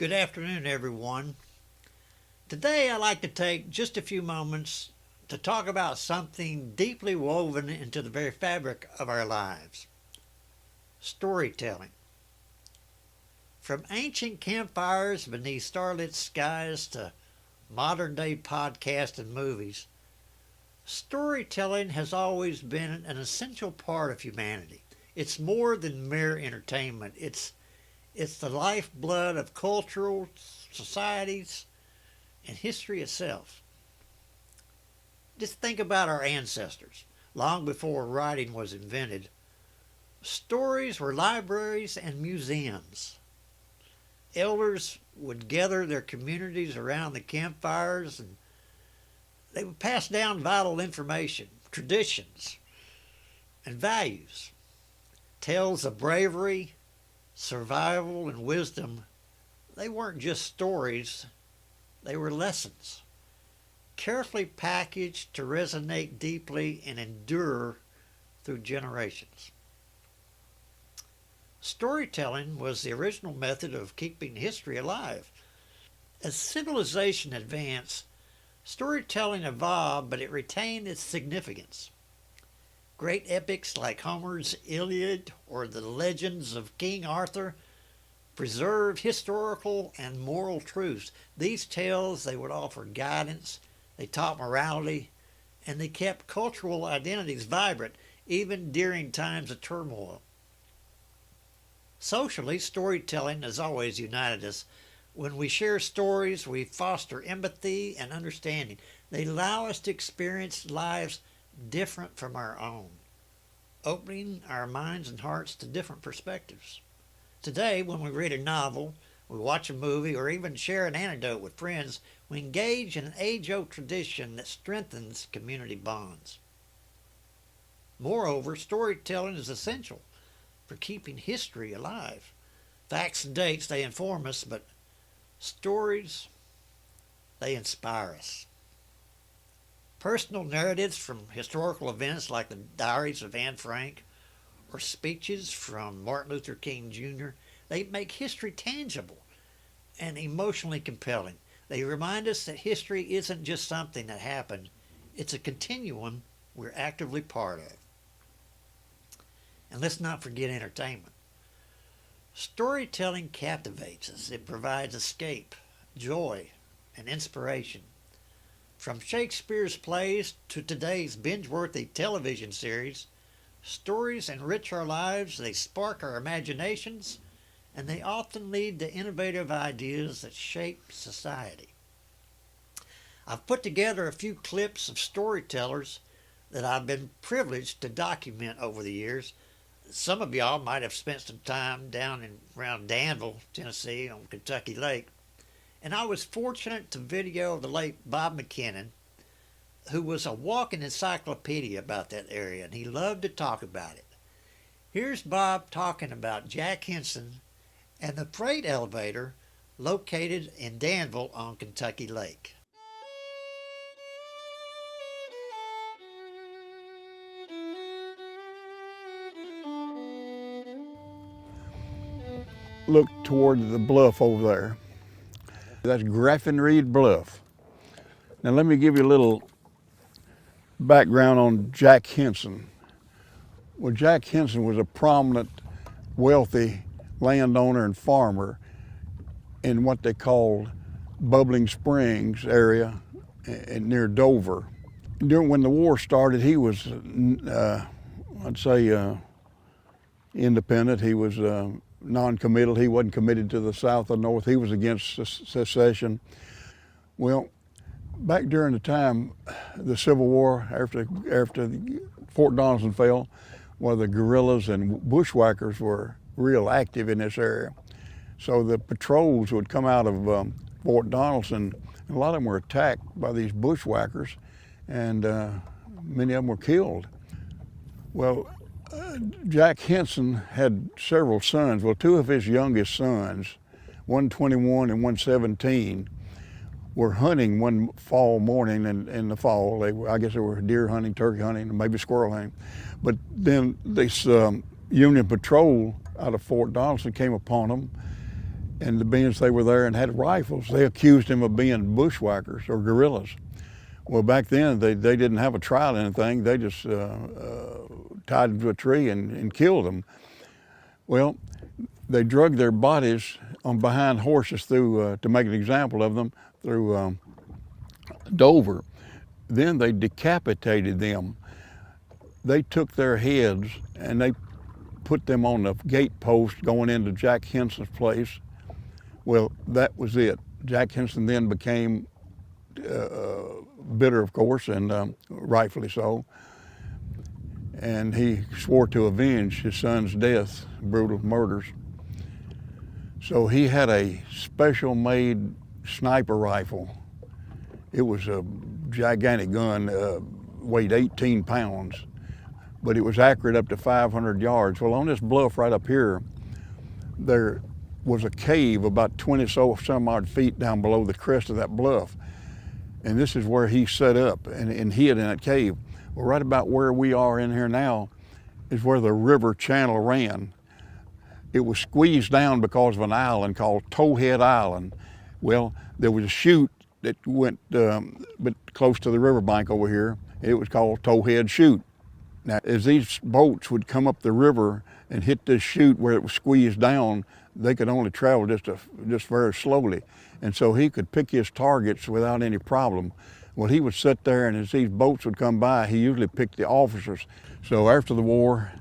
Good afternoon, everyone. Today, I'd like to take just a few moments to talk about something deeply woven into the very fabric of our lives: storytelling. From ancient campfires beneath starlit skies to modern day podcasts and movies, storytelling has always been an essential part of humanity. It's more than mere entertainment. It's the lifeblood of cultural societies and history itself. Just think about our ancestors. Long before writing was invented, stories were libraries and museums. Elders would gather their communities around the campfires and they would pass down vital information, traditions, and values. Tales of bravery, survival, and wisdom, they weren't just stories, they were lessons, carefully packaged to resonate deeply and endure through generations. Storytelling was the original method of keeping history alive. As civilization advanced, storytelling evolved, but it retained its significance. Great epics like Homer's Iliad or the legends of King Arthur preserved historical and moral truths. These tales, they would offer guidance, they taught morality, and they kept cultural identities vibrant even during times of turmoil. Socially, storytelling has always united us. When we share stories, we foster empathy and understanding. They allow us to experience lives different from our own, opening our minds and hearts to different perspectives. Today, when we read a novel, we watch a movie, or even share an anecdote with friends, we engage in an age-old tradition that strengthens community bonds. Moreover, storytelling is essential for keeping history alive. Facts and dates, they inform us, but stories, they inspire us. Personal narratives from historical events like the diaries of Anne Frank or speeches from Martin Luther King Jr., they make history tangible and emotionally compelling. They remind us that history isn't just something that happened, it's a continuum we're actively part of. And let's not forget entertainment. Storytelling captivates us. It provides escape, joy, and inspiration. From Shakespeare's plays to today's binge-worthy television series, stories enrich our lives, they spark our imaginations, and they often lead to innovative ideas that shape society. I've put together a few clips of storytellers that I've been privileged to document over the years. Some of y'all might have spent some time down around Danville, Tennessee, on Kentucky Lake. And I was fortunate to video the late Bob McKinnon, who was a walking encyclopedia about that area, and he loved to talk about it. Here's Bob talking about Jack Henson and the freight elevator located in Danville on Kentucky Lake. Look toward the bluff over there. That's Graffin Reed Bluff. Now let me give you a little background on Jack Henson. Well, Jack Henson was a prominent, wealthy landowner and farmer in what they called Bubbling Springs area near Dover. When the war started, he was, I'd say, independent. He was non-committal. He wasn't committed to the South or North. He was against secession. Well, back during the time, the Civil War, after Fort Donelson fell, well, the guerrillas and bushwhackers were real active in this area. So the patrols would come out of Fort Donelson, and a lot of them were attacked by these bushwhackers, and many of them were killed. Well, Jack Henson had several sons. Well, two of his youngest sons, one 21 and one 17, were hunting one fall morning in the fall. I guess they were deer hunting, turkey hunting, and maybe squirrel hunting. But then this Union patrol out of Fort Donelson came upon them, And being they were there and had rifles, they accused him of being bushwhackers or guerrillas. Well, back then they didn't have a trial or anything. They just tied them to a tree and killed them. Well, they drug their bodies on behind horses through to make an example of them through Dover. Then they decapitated them. They took their heads and they put them on the gate post going into Jack Henson's place. Well, that was it. Jack Henson then became bitter, of course, and rightfully so. And he swore to avenge his son's death, brutal murders. So he had a special made sniper rifle. It was a gigantic gun, weighed 18 pounds, but it was accurate up to 500 yards. Well, on this bluff right up here, there was a cave about 20 some odd feet down below the crest of that bluff. And this is where he set up and hid in that cave. Well, right about where we are in here now is where the river channel ran. It was squeezed down because of an island called Towhead Island. Well, there was a chute that went but close to the riverbank over here. It was called Towhead Chute. Now, as these boats would come up the river and hit this chute where it was squeezed down, they could only travel just very slowly. And so he could pick his targets without any problem. Well, he would sit there, and as these boats would come by, he usually picked the officers. So after the war,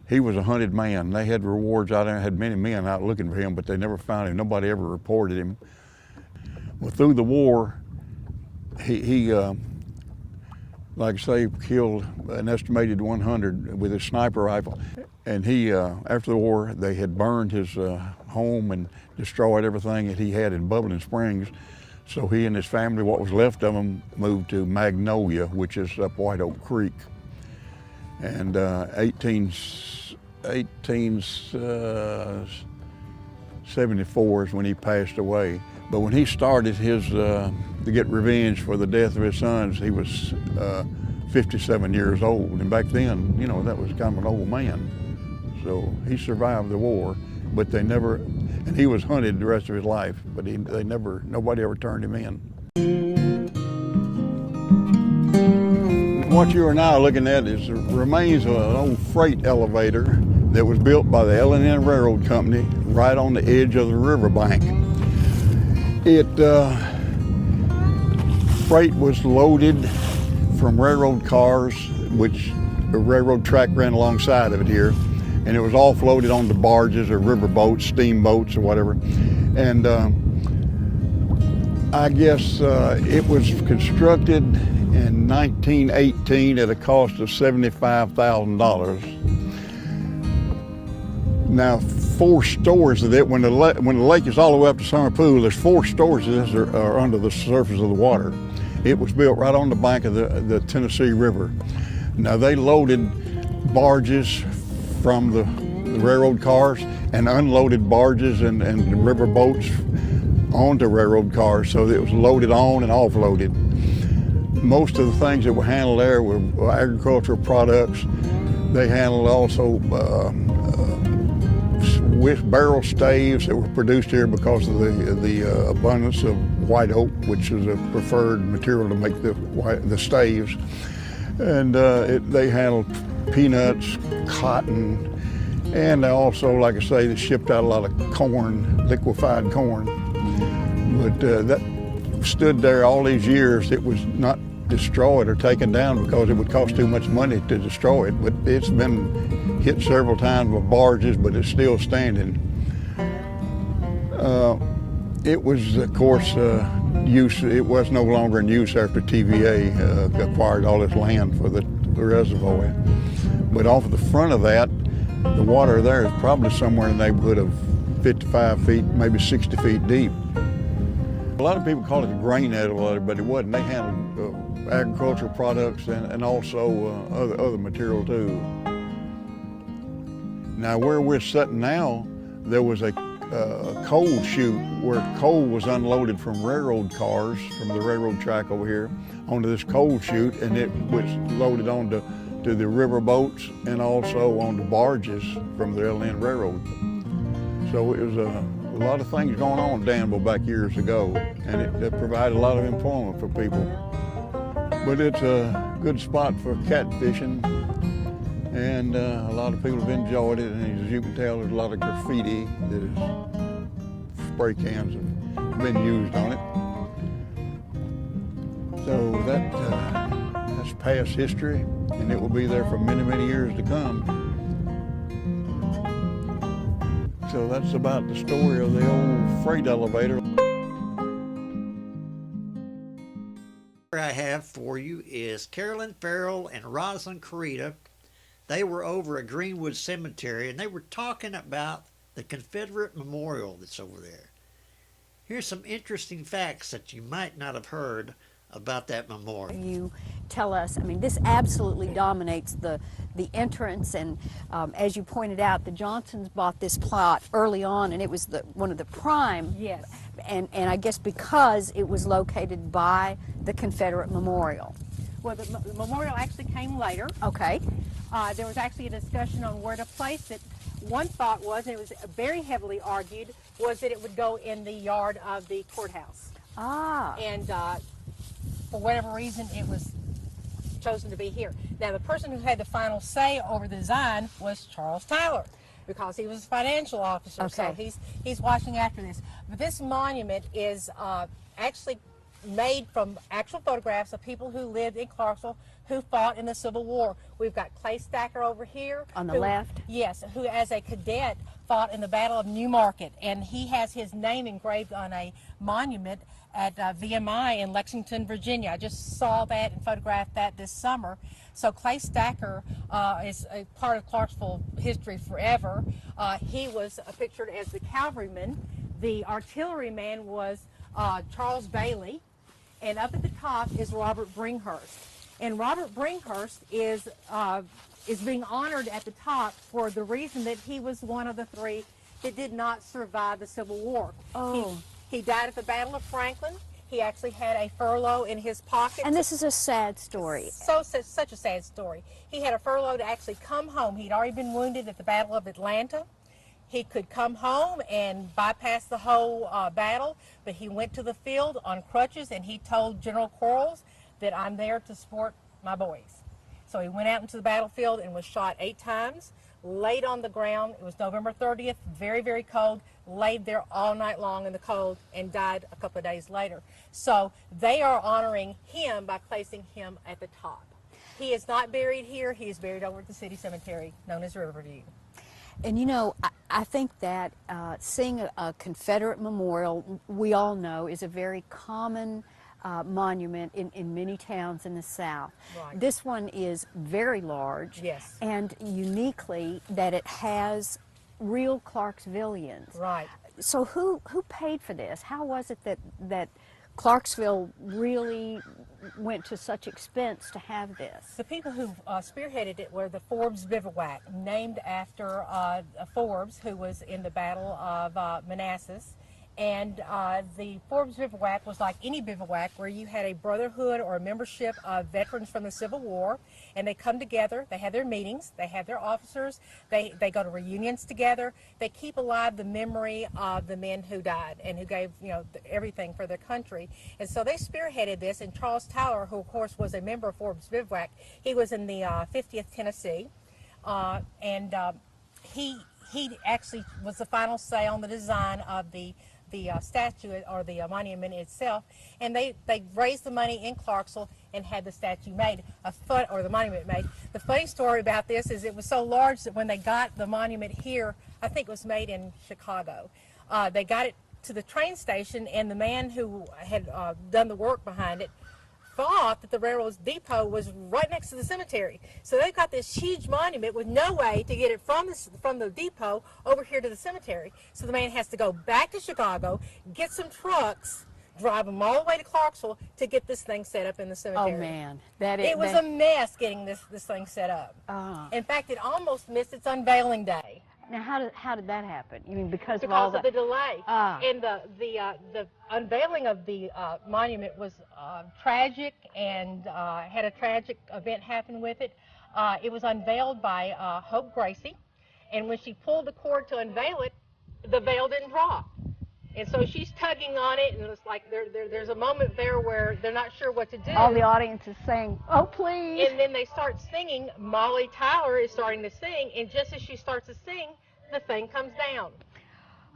he was a hunted man. They had rewards out there, had many men out looking for him, but they never found him. Nobody ever reported him. Well, through the war, he like I say, killed an estimated 100 with his sniper rifle. And he, after the war, they had burned his home and destroyed everything that he had in Bubbling Springs. So he and his family, what was left of them, moved to Magnolia, which is up White Oak Creek. And 1874 is when he passed away. But when he started his, to get revenge for the death of his sons, he was 57 years old. And back then, you know, that was kind of an old man. So he survived the war, but they never, and he was hunted the rest of his life, but nobody ever turned him in. What you are now looking at is the remains of an old freight elevator that was built by the L&N Railroad Company right on the edge of the riverbank. Freight was loaded from railroad cars, which the railroad track ran alongside of it here, and it was offloaded onto barges or river boats, steamboats or whatever. And I guess it was constructed in 1918 at a cost of $75,000. Now, 4 stores of it, when the lake is all the way up to Summer Pool, there's 4 stores of this are under the surface of the water. It was built right on the bank of the Tennessee River. Now, they loaded barges from the railroad cars and unloaded barges and river boats onto railroad cars, so that it was loaded on and offloaded. Most of the things that were handled there were agricultural products. They handled also barrel staves that were produced here because of the abundance of white oak, which is a preferred material to make the staves. And they handled peanuts, cotton, and also, like I say, they shipped out a lot of corn, liquefied corn. But that stood there all these years. It was not destroyed or taken down because it would cost too much money to destroy it. But it's been hit several times with barges, but it's still standing. It was, of course, it was no longer in use after TVA acquired all this land for the reservoir. But off of the front of that, the water there is probably somewhere in the neighborhood of 55 feet, maybe 60 feet deep. A lot of people call it a grain elevator, but it wasn't. They handled agricultural products and also other material too. Now, where we're sitting now, there was a coal chute where coal was unloaded from railroad cars from the railroad track over here onto this coal chute, and it was loaded onto the river boats and also onto barges from the L&N Railroad. So it was a a lot of things going on in Danville back years ago, and it provided a lot of employment for people. But it's a good spot for catfishing, and a lot of people have enjoyed it. And as you can tell, there's a lot of graffiti that is spray cans have been used on it. So that's past history, and it will be there for many, many years to come. So that's about the story of the old freight elevator. I have for you is Carolyn Farrell and Rosalind Carita. They were over at Greenwood Cemetery, and they were talking about the Confederate memorial that's over there. Here's some interesting facts that you might not have heard about that memorial. You tell us, I mean, this absolutely dominates the entrance, and as you pointed out, the Johnsons bought this plot early on, and it was one of the prime. Yes. And I guess because it was located by the Confederate memorial. Well, the memorial actually came later. Okay. There was actually a discussion on where to place it. One thought was, and it was very heavily argued, was that it would go in the yard of the courthouse. Ah. And for whatever reason, it was chosen to be here. Now, the person who had the final say over the design was Charles Tyler, because he was a financial officer. Okay. So he's watching after this. But this monument is actually made from actual photographs of people who lived in Clarksville who fought in the Civil War. We've got Clay Stacker over here. On the left? Yes, who as a cadet fought in the Battle of New Market, and he has his name engraved on a monument at VMI in Lexington, Virginia. I just saw that and photographed that this summer. So Clay Stacker is a part of Clarksville history forever. He was pictured as the cavalryman. The artilleryman was Charles Bailey, and up at the top is Robert Bringhurst. And Robert Bringhurst is being honored at the top for the reason that he was one of the three that did not survive the Civil War. Oh. He died at the Battle of Franklin. He actually had a furlough in his pocket. And this is a sad story. Such a sad story. He had a furlough to actually come home. He'd already been wounded at the Battle of Atlanta. He could come home and bypass the whole battle, but he went to the field on crutches, and he told General Quarles that I'm there to support my boys. So he went out into the battlefield and was shot 8 times, laid on the ground. It was November 30th, very, very cold, laid there all night long in the cold, and died a couple of days later. So they are honoring him by placing him at the top. He is not buried here. He is buried over at the city cemetery known as Riverview. And you know, I think that seeing a Confederate memorial, we all know, is a very common monument in many towns in the South. Right. This one is very large. Yes. And uniquely that it has real Clarksvillians. Right. So who paid for this? How was it that Clarksville really went to such expense to have this? The people who spearheaded it were the Forbes Bivouac, named after Forbes, who was in the Battle of Manassas. And the Forbes Bivouac was like any bivouac where you had a brotherhood or a membership of veterans from the Civil War, and they come together, they have their meetings, they have their officers, they go to reunions together, they keep alive the memory of the men who died and who gave, you know, everything for their country. And so they spearheaded this, and Charles Tyler, who of course was a member of Forbes Bivouac, he was in the 50th Tennessee, and he actually was the final say on the design of the statue or the monument itself, and they raised the money in Clarksville and had the statue made, or the monument made. The funny story about this is it was so large that when they got the monument here, I think it was made in Chicago, they got it to the train station, and the man who had done the work behind it thought that the railroad depot was right next to the cemetery. So they've got this huge monument with no way to get it from the depot over here to the cemetery. So the man has to go back to Chicago, get some trucks, drive them all the way to Clarksville to get this thing set up in the cemetery. Oh man, it was a mess getting this thing set up. In fact, it almost missed its unveiling day. Now, how did that happen? You mean because of Because of the delay. Ah. And the unveiling of the monument was tragic and had a tragic event happen with it. It was unveiled by Hope Gracie, and when she pulled the cord to unveil it, the veil didn't drop. And so she's tugging on it, and it's like there's a moment there where they're not sure what to do. All the audience is saying, "Oh, please!" And then they start singing. Molly Tyler is starting to sing, and just as she starts to sing, the thing comes down.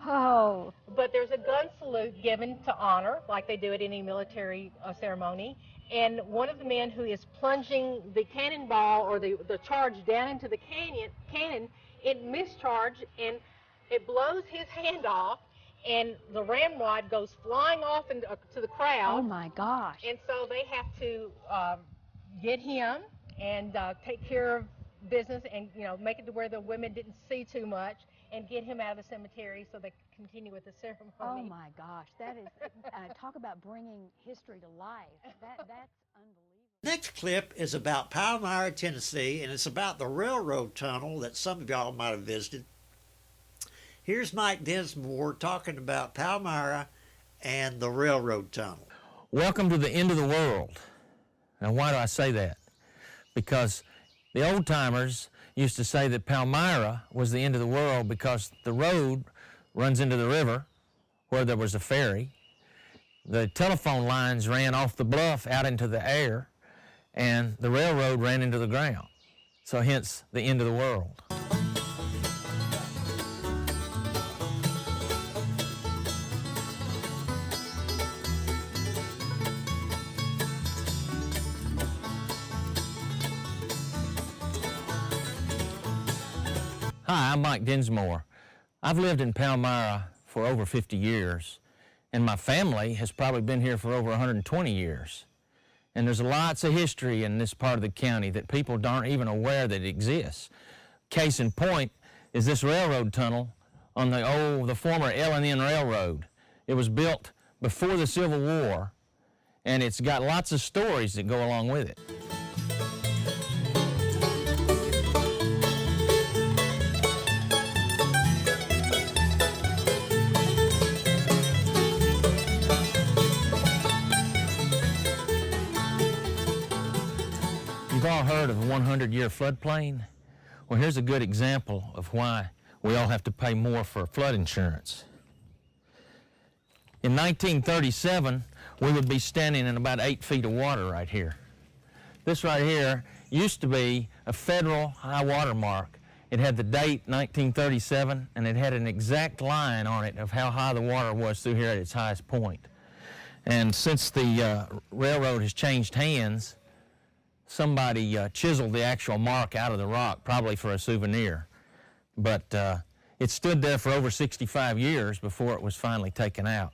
Oh. But there's a gun salute given to honor, like they do at any military ceremony. And one of the men who is plunging the cannonball or the charge down into the cannon, it mischarged and it blows his hand off, and the ramrod goes flying off into to the crowd. Oh my gosh. And so they have to get him and take care of business and, you know, make it to where the women didn't see too much and get him out of the cemetery so they could continue with the ceremony. Oh my gosh, that is, talk about bringing history to life. That's unbelievable. Next clip is about Palmyra, Tennessee, and it's about the railroad tunnel that some of y'all might have visited. Here's Mike Dinsmore talking about Palmyra and the railroad tunnel. Welcome to the end of the world. Now, why do I say that? Because the old timers used to say that Palmyra was the end of the world because the road runs into the river where there was a ferry. The telephone lines ran off the bluff out into the air, and the railroad ran into the ground. So hence the end of the world. Hi, I'm Mike Dinsmore. I've lived in Palmyra for over 50 years, and my family has probably been here for over 120 years. And there's lots of history in this part of the county that people aren't even aware that exists. Case in point is this railroad tunnel on the former L&N Railroad. It was built before the Civil War, and it's got lots of stories that go along with it. You've all heard of the 100-year floodplain? Well, here's a good example of why we all have to pay more for flood insurance. In 1937, we would be standing in about 8 feet of water right here. This right here used to be a federal high water mark. It had the date 1937, and it had an exact line on it of how high the water was through here at its highest point. And since the railroad has changed hands, somebody chiseled the actual mark out of the rock, probably for a souvenir. But it stood there for over 65 years before it was finally taken out.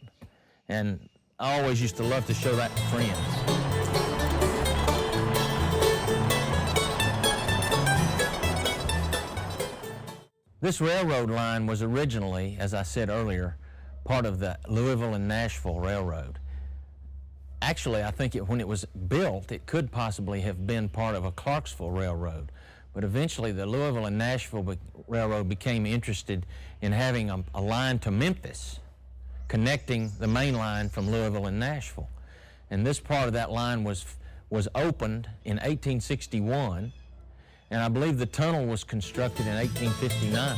And I always used to love to show that to friends. This railroad line was originally, as I said earlier, part of the Louisville and Nashville Railroad. Actually, I think when it was built, it could possibly have been part of a Clarksville Railroad. But eventually, the Louisville and Nashville Railroad became interested in having a line to Memphis, connecting the main line from Louisville and Nashville. And this part of that line was opened in 1861, and I believe the tunnel was constructed in 1859.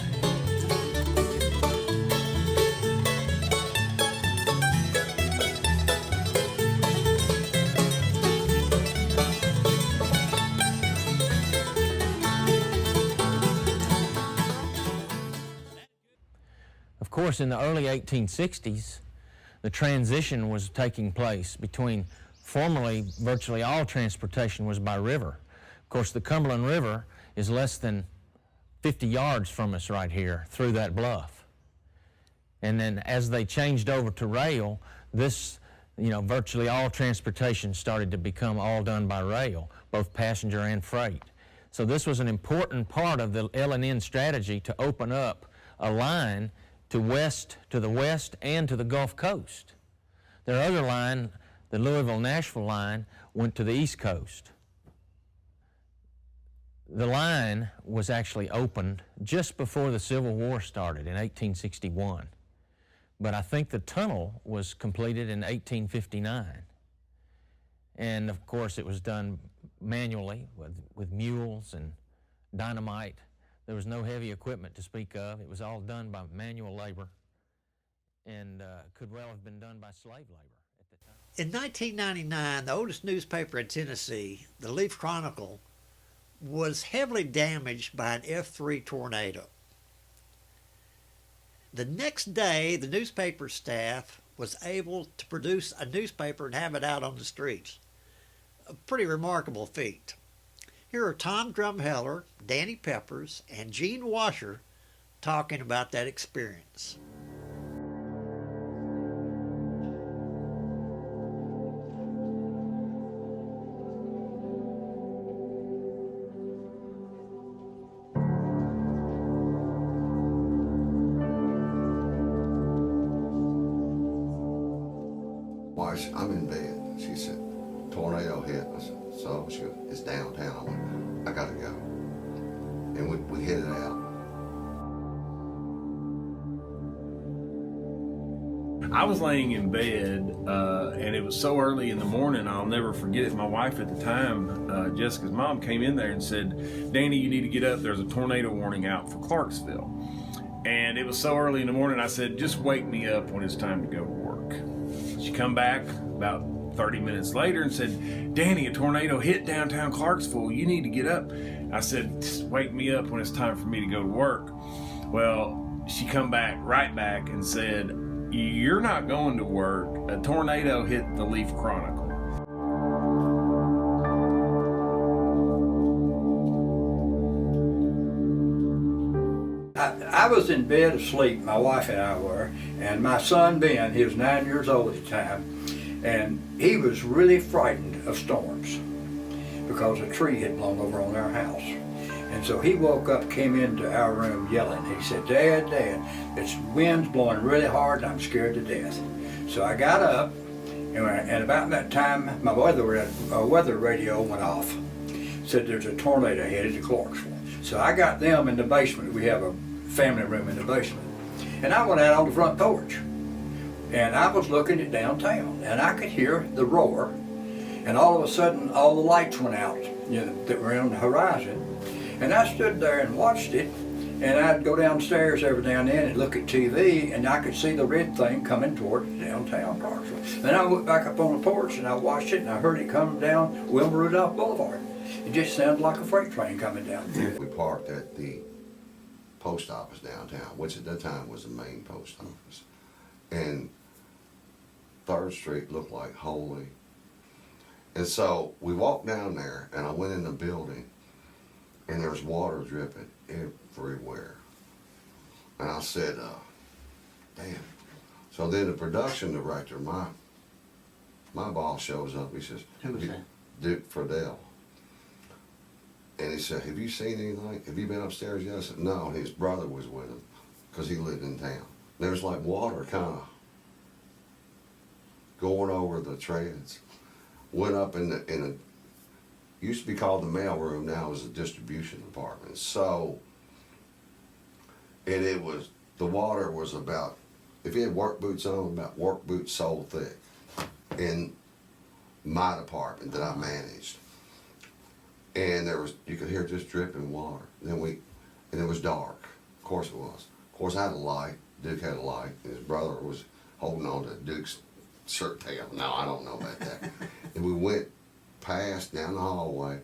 Of course, in the early 1860s, the transition was taking place between formerly virtually all transportation was by river. Of course, the Cumberland River is less than 50 yards from us right here through that bluff. And then as they changed over to rail, this, virtually all transportation started to become all done by rail, both passenger and freight. So this was an important part of the L&N strategy to open up a line to the west and to the Gulf Coast. Their other line, the Louisville-Nashville line, went to the East Coast. The line was actually opened just before the Civil War started in 1861. But I think the tunnel was completed in 1859. And of course it was done manually with mules and dynamite. There was no heavy equipment to speak of. It was all done by manual labor. and could well have been done by slave labor at the time. In 1999, the oldest newspaper in Tennessee, the Leaf Chronicle, was heavily damaged by an F3 tornado. The next day, the newspaper staff was able to produce a newspaper and have it out on the streets. A pretty remarkable feat. Here are Tom Drumheller, Danny Peppers, and Gene Washer talking about that experience. I'm in bed. She said, tornado hit. I said, so? She goes, it's downtown. I went, I gotta go. And we headed out. I was laying in bed, and it was so early in the morning, I'll never forget it. My wife at the time, Jessica's mom, came in there and said, Danny, you need to get up. There's a tornado warning out for Clarksville. And it was so early in the morning, I said, just wake me up when it's time to go to work. She come back about 30 minutes later and said, Danny, a tornado hit downtown Clarksville. You need to get up. I said, just wake me up when it's time for me to go to work. Well, she come right back and said, you're not going to work. A tornado hit the Leaf Chronicle. I was in bed asleep, my wife and I were, and my son Ben, he was 9 years old at the time, and he was really frightened of storms because a tree had blown over on our house. And so he woke up, came into our room yelling. He said, Dad, it's wind's blowing really hard and I'm scared to death. So I got up, and about that time my weather radio went off. Said there's a tornado headed to Clarksville. So I got them in the basement. We have a family room in the basement. And I went out on the front porch. And I was looking at downtown. And I could hear the roar. And all of a sudden, all the lights went out, that were on the horizon. And I stood there and watched it. And I'd go downstairs every now and then and look at TV. And I could see the red thing coming toward downtown Clarksville. Then I went back up on the porch and I watched it. And I heard it come down Wilma Rudolph Boulevard. It just sounded like a freight train coming down. We parked at the post office downtown, which at that time was the main post office. And 3rd Street looked like holy. And so we walked down there and I went in the building and there was water dripping everywhere. And I said, damn. So then the production director, my boss shows up. He says, Who was that? Duke Friedel. And he said, have you seen anything? Have you been upstairs yet? I said, no. And his brother was with him because he lived in town. There's like water kind of going over the treads. Went up in a used to be called the mail room, now is the distribution department. So, and it was, the water was about, if you had work boots on, about work boots sole thick in my department that I managed. And there was, you could hear just dripping water. And it was dark. Of course it was. Of course I had a light. Duke had a light. And his brother was holding on to Duke's shirt tail. No, I don't know about that. And we went past, down the hallway,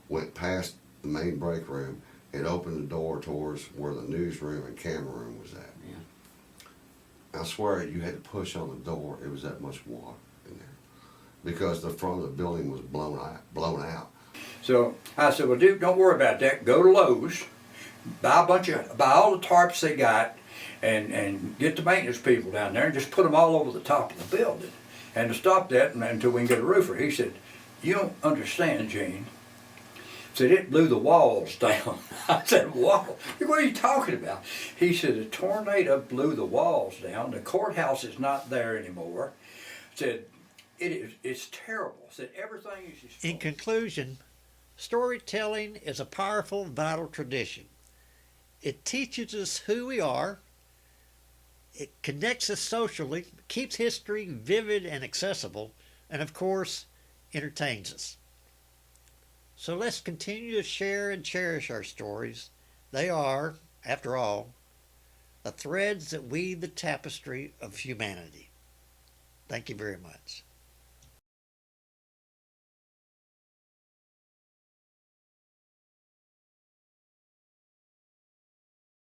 went past the main break room, and opened the door towards where the newsroom and camera room was at. Yeah. I swear you had to push on the door. It was that much water in there. Because the front of the building was blown out. So I said, well, Duke, don't worry about that. Go to Lowe's, buy all the tarps they got, and get the maintenance people down there and just put them all over the top of the building. And to stop that until we can get a roofer. He said, you don't understand, Gene. He said, it blew the walls down. I said, wall? What are you talking about? He said, a tornado blew the walls down. The courthouse is not there anymore. Said, it's terrible. Said, everything is destroyed. In conclusion, storytelling is a powerful, vital tradition. It teaches us who we are. It connects us socially, keeps history vivid and accessible, and of course, entertains us. So let's continue to share and cherish our stories. They are, after all, the threads that weave the tapestry of humanity. Thank you very much.